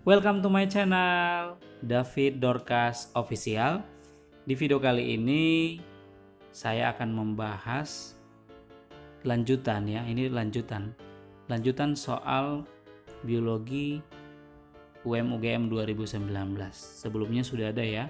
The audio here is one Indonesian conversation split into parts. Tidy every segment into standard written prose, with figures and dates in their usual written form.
Welcome to my channel, David Dorcas Official. Di video kali ini saya akan membahas lanjutan ya. Ini lanjutan soal biologi UM/UGM 2019. Sebelumnya sudah ada ya.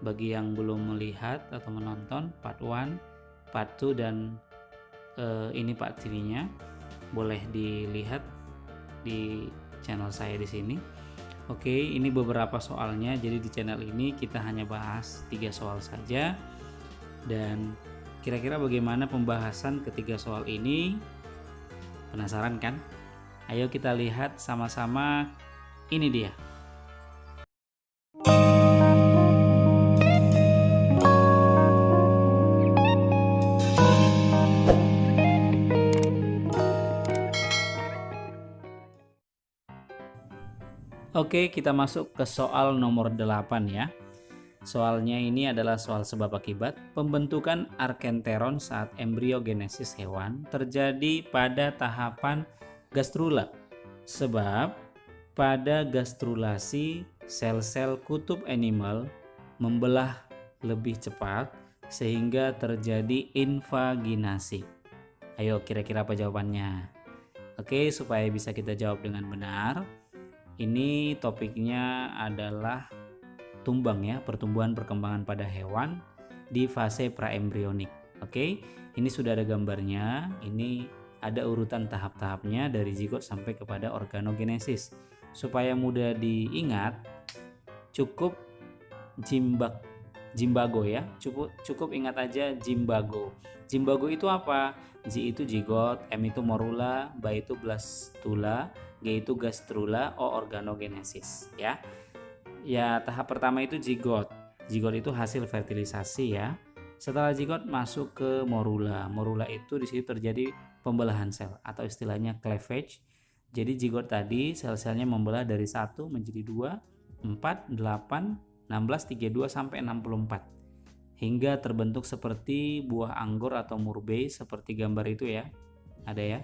Bagi yang belum melihat atau menonton part 1, part 2 dan ini part 3-nya, boleh dilihat di channel saya di sini. Oke, ini beberapa soalnya. Jadi di channel ini kita hanya bahas 3 soal saja. Dan kira-kira bagaimana pembahasan ketiga soal ini? Penasaran kan? Ayo kita lihat sama-sama. Ini dia. Oke, kita masuk ke soal nomor 8 ya. Soalnya ini adalah soal sebab akibat. Pembentukan arkenteron saat embriogenesis hewan terjadi pada tahapan gastrula. Sebab pada gastrulasi sel-sel kutub animal membelah lebih cepat sehingga terjadi invaginasi. Ayo kira-kira apa jawabannya? Oke, supaya bisa kita jawab dengan benar. Ini topiknya adalah tumbang ya, pertumbuhan perkembangan pada hewan di fase praembrionik. Oke, ini sudah ada gambarnya. Ini ada urutan tahap-tahapnya dari zigot sampai kepada organogenesis. Supaya mudah diingat, cukup Jimbago ya. Cukup ingat aja Jimbago. Jimbago itu apa? J itu zigot, M itu morula, B itu blastula, G itu gastrula, O organogenesis ya. Ya, tahap pertama itu zigot. Zigot itu hasil fertilisasi ya. Setelah zigot masuk ke morula. Morula itu di situ terjadi pembelahan sel atau istilahnya cleavage. Jadi zigot tadi sel-selnya membelah dari 1 menjadi 2, 4, 8, 16, 32 sampai 64. Hingga terbentuk seperti buah anggur atau murbei seperti gambar itu ya. Ada ya.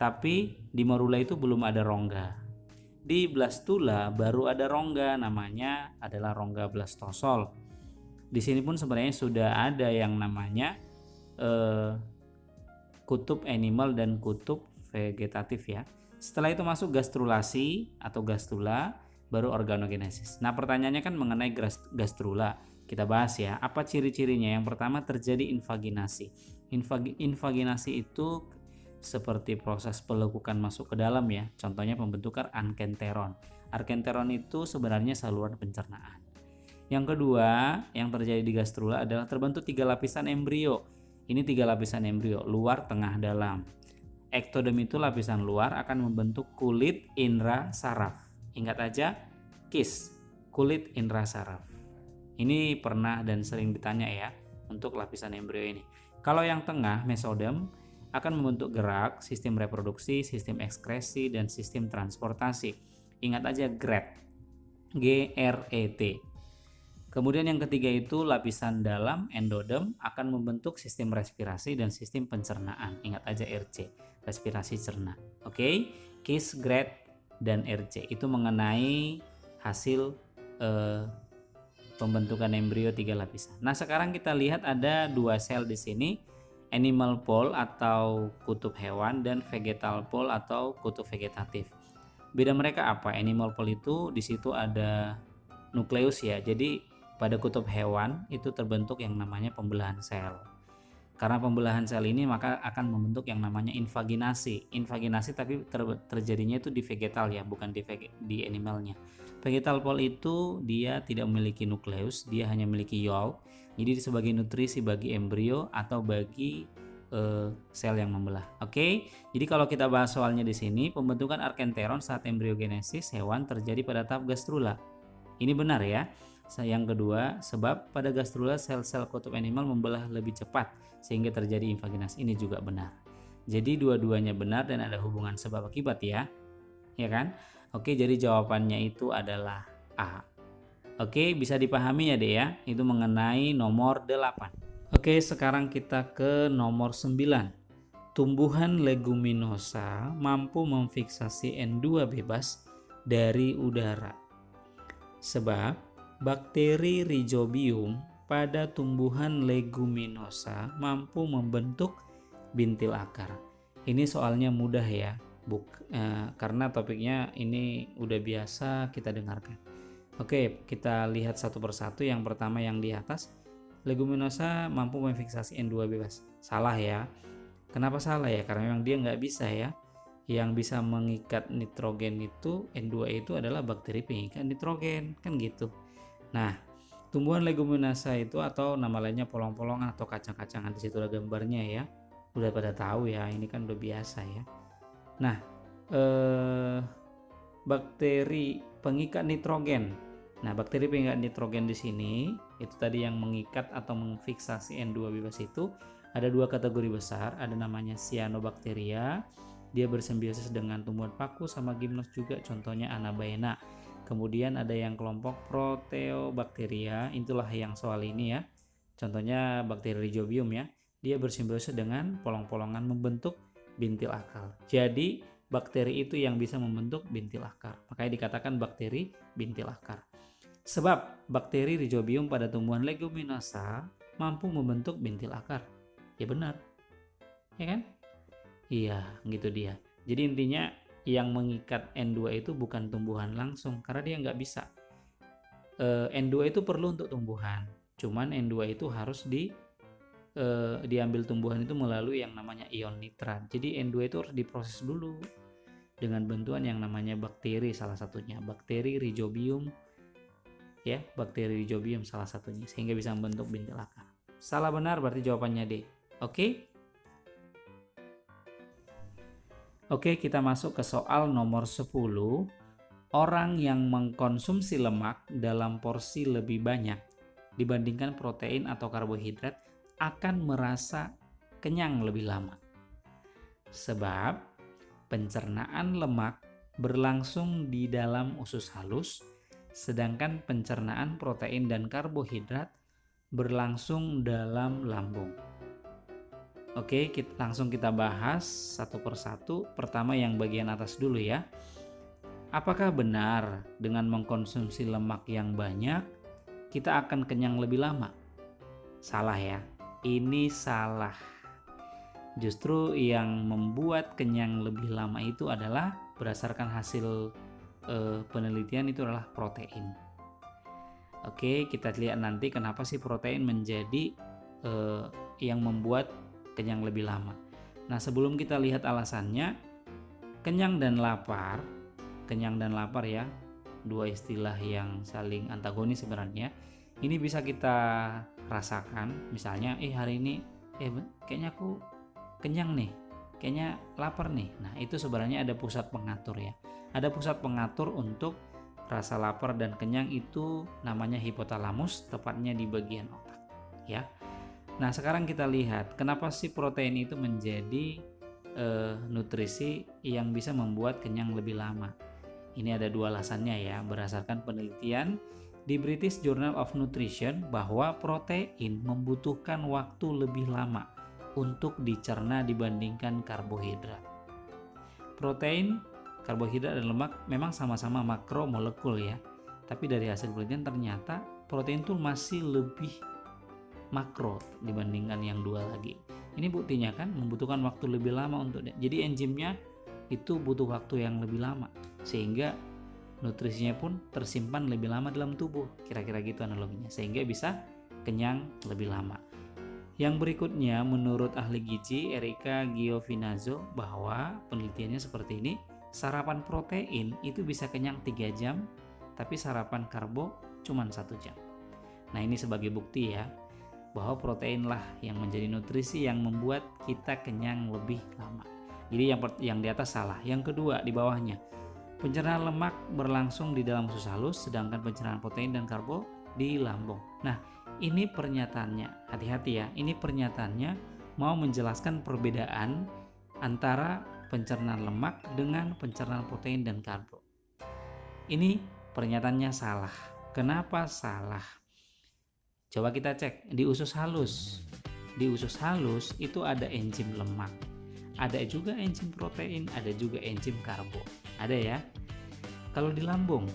Tapi di morula itu belum ada rongga. Di blastula baru ada rongga, namanya adalah rongga blastosol. Di sini pun sebenarnya sudah ada yang namanya kutub animal dan kutub vegetatif ya. Setelah itu masuk gastrulasi atau gastrula, baru organogenesis. Nah, pertanyaannya kan mengenai gastrula. Kita bahas ya, apa ciri-cirinya? Yang pertama terjadi invaginasi. Invaginasi itu seperti proses pelekukan masuk ke dalam ya. Contohnya pembentukan arkenteron. Arkenteron itu sebenarnya saluran pencernaan. Yang kedua, yang terjadi di gastrula adalah terbentuk 3 lapisan embrio. Ini 3 lapisan embrio, luar, tengah, dalam. Ektodem itu lapisan luar akan membentuk kulit indra saraf. Ingat aja, KIS, kulit indra saraf. Ini pernah dan sering ditanya ya untuk lapisan embrio ini. Kalau yang tengah, mesodem, akan membentuk gerak, sistem reproduksi, sistem ekskresi, dan sistem transportasi. Ingat aja GRET, GRET. Kemudian yang ketiga itu lapisan dalam, endodem, akan membentuk sistem respirasi dan sistem pencernaan. Ingat aja RC, respirasi cerna. Oke, KIS, GRET, dan RC itu mengenai hasil pembentukan embrio 3 lapisan. Nah, sekarang kita lihat ada 2 sel di sini, animal pole atau kutub hewan dan vegetal pole atau kutub vegetatif. Beda mereka apa? Animal pole itu di situ ada nukleus ya. Jadi pada kutub hewan itu terbentuk yang namanya pembelahan sel. Karena pembelahan sel ini maka akan membentuk yang namanya invaginasi. Invaginasi tapi terjadinya itu di vegetal ya, bukan di animalnya. Vegetal pole itu dia tidak memiliki nukleus, dia hanya memiliki yolk. Jadi sebagai nutrisi bagi embrio atau bagi sel yang membelah. Oke. Jadi kalau kita bahas soalnya di sini, pembentukan arkenteron saat embriogenesis hewan terjadi pada tahap gastrula. Ini benar ya. Yang kedua, sebab pada gastrula sel-sel kutub animal membelah lebih cepat sehingga terjadi invaginasi. Ini juga benar. Jadi dua-duanya benar dan ada hubungan sebab akibat ya. Ya kan? Oke, jadi jawabannya itu adalah A. Oke, bisa dipahami ya Dek ya. Itu mengenai nomor 8. Oke, sekarang kita ke nomor 9. Tumbuhan leguminosa mampu memfiksasi N2 bebas dari udara. Sebab bakteri Rhizobium pada tumbuhan leguminosa mampu membentuk bintil akar. Ini soalnya mudah ya, karena topiknya ini udah biasa kita dengarkan. Oke, kita lihat satu persatu. Yang pertama yang di atas, leguminosa mampu memfiksasi N2 bebas. Salah ya. Kenapa salah ya? Karena memang dia nggak bisa ya. Yang bisa mengikat nitrogen itu N2 itu adalah bakteri pengikat nitrogen, kan gitu. Nah, tumbuhan leguminosa itu atau nama lainnya polong-polongan atau kacang-kacangan, di situ ada gambarnya ya. Udah pada tahu ya, ini kan udah biasa ya. Nah, bakteri pengikat nitrogen. Nah, bakteri pengikat nitrogen di sini itu tadi yang mengikat atau memfiksasi N2 bebas itu ada dua kategori besar, ada namanya cyanobacteria. Dia bersimbiosis dengan tumbuhan paku sama gimnos juga, contohnya Anabaena. Kemudian ada yang kelompok Proteobacteria, itulah yang soal ini ya. Contohnya bakteri Rhizobium ya. Dia bersimbiosis dengan polong-polongan membentuk bintil akar. Jadi bakteri itu yang bisa membentuk bintil akar. Makanya dikatakan bakteri bintil akar. Sebab bakteri Rhizobium pada tumbuhan leguminosa mampu membentuk bintil akar. Ya benar. Ya kan? Iya, gitu dia. Jadi intinya yang mengikat N2 itu bukan tumbuhan langsung, karena dia nggak bisa. N2 itu perlu untuk tumbuhan, cuman N2 itu harus diambil tumbuhan itu melalui yang namanya ion nitrat. Jadi N2 itu harus diproses dulu dengan bantuan yang namanya bakteri, salah satunya bakteri Rhizobium ya, bakteri Rhizobium salah satunya, sehingga bisa membentuk bintil akar. Salah benar berarti jawabannya D. Oke? Oke, kita masuk ke soal nomor 10. Orang yang mengkonsumsi lemak dalam porsi lebih banyak dibandingkan protein atau karbohidrat akan merasa kenyang lebih lama. Sebab pencernaan lemak berlangsung di dalam usus halus, sedangkan pencernaan protein dan karbohidrat berlangsung dalam lambung. Oke, langsung kita bahas satu persatu. Pertama yang bagian atas dulu ya. Apakah benar dengan mengkonsumsi lemak yang banyak, kita akan kenyang lebih lama? Salah ya, ini salah. Justru yang membuat kenyang lebih lama itu adalah berdasarkan hasil penelitian itu adalah protein. Oke, kita lihat nanti kenapa sih protein menjadi yang membuat kenyang lebih lama. Nah, sebelum kita lihat alasannya, kenyang dan lapar ya, dua istilah yang saling antagonis sebenarnya. Ini bisa kita rasakan, misalnya hari ini kayaknya aku kenyang nih, kayaknya lapar nih. Nah, itu sebenarnya ada pusat pengatur ya. Ada pusat pengatur untuk rasa lapar dan kenyang, itu namanya hipotalamus, tepatnya di bagian otak ya. Nah, sekarang kita lihat kenapa sih protein itu menjadi nutrisi yang bisa membuat kenyang lebih lama. Ini ada dua alasannya ya, berdasarkan penelitian di British Journal of Nutrition bahwa protein membutuhkan waktu lebih lama untuk dicerna dibandingkan karbohidrat. Protein, karbohidrat dan lemak memang sama-sama makromolekul ya, tapi dari hasil penelitian ternyata protein itu masih lebih makro dibandingkan yang dua lagi. Ini buktinya kan membutuhkan waktu lebih lama untuk, jadi enzimnya itu butuh waktu yang lebih lama, sehingga nutrisinya pun tersimpan lebih lama dalam tubuh, kira-kira gitu analoginya, sehingga bisa kenyang lebih lama. Yang berikutnya, menurut ahli gizi Erika Giovinazzo, bahwa penelitiannya seperti ini, sarapan protein itu bisa kenyang 3 jam, tapi sarapan karbo cuma 1 jam. Nah, ini sebagai bukti ya, bahwa proteinlah yang menjadi nutrisi yang membuat kita kenyang lebih lama. Jadi yang di atas salah. Yang kedua, di bawahnya, pencernaan lemak berlangsung di dalam usus halus, sedangkan pencernaan protein dan karbo di lambung. Nah, ini pernyataannya, hati-hati ya, ini pernyataannya mau menjelaskan perbedaan antara pencernaan lemak dengan pencernaan protein dan karbo. Ini pernyataannya salah. Kenapa salah? Coba kita cek di usus halus. Di usus halus itu ada enzim lemak, ada juga enzim protein, ada juga enzim karbo. Ada ya. Kalau di lambung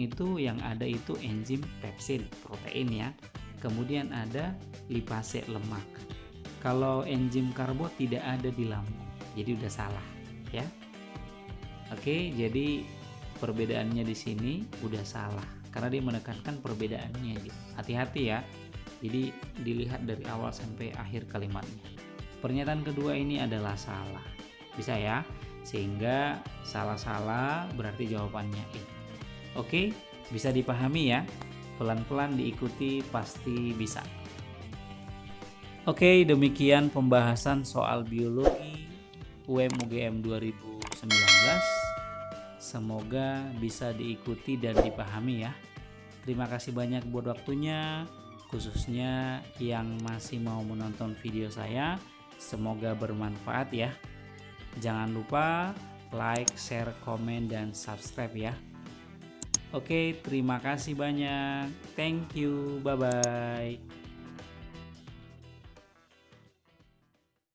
itu yang ada itu enzim pepsin, protein ya. Kemudian ada lipase, lemak. Kalau enzim karbo tidak ada di lambung, jadi udah salah ya. Oke, jadi perbedaannya di sini udah salah karena dia menekankan perbedaannya gitu. Hati-hati ya. Jadi dilihat dari awal sampai akhir kalimatnya. Pernyataan kedua ini adalah salah. Bisa ya? Sehingga salah-salah berarti jawabannya E. Oke, bisa dipahami ya? Pelan-pelan diikuti pasti bisa. Oke, demikian pembahasan soal biologi UM UGM 2019. Semoga bisa diikuti dan dipahami ya. Terima kasih banyak buat waktunya, khususnya yang masih mau menonton video saya. Semoga bermanfaat ya. Jangan lupa like, share, komen, dan subscribe ya. Oke, terima kasih banyak. Thank you. Bye-bye.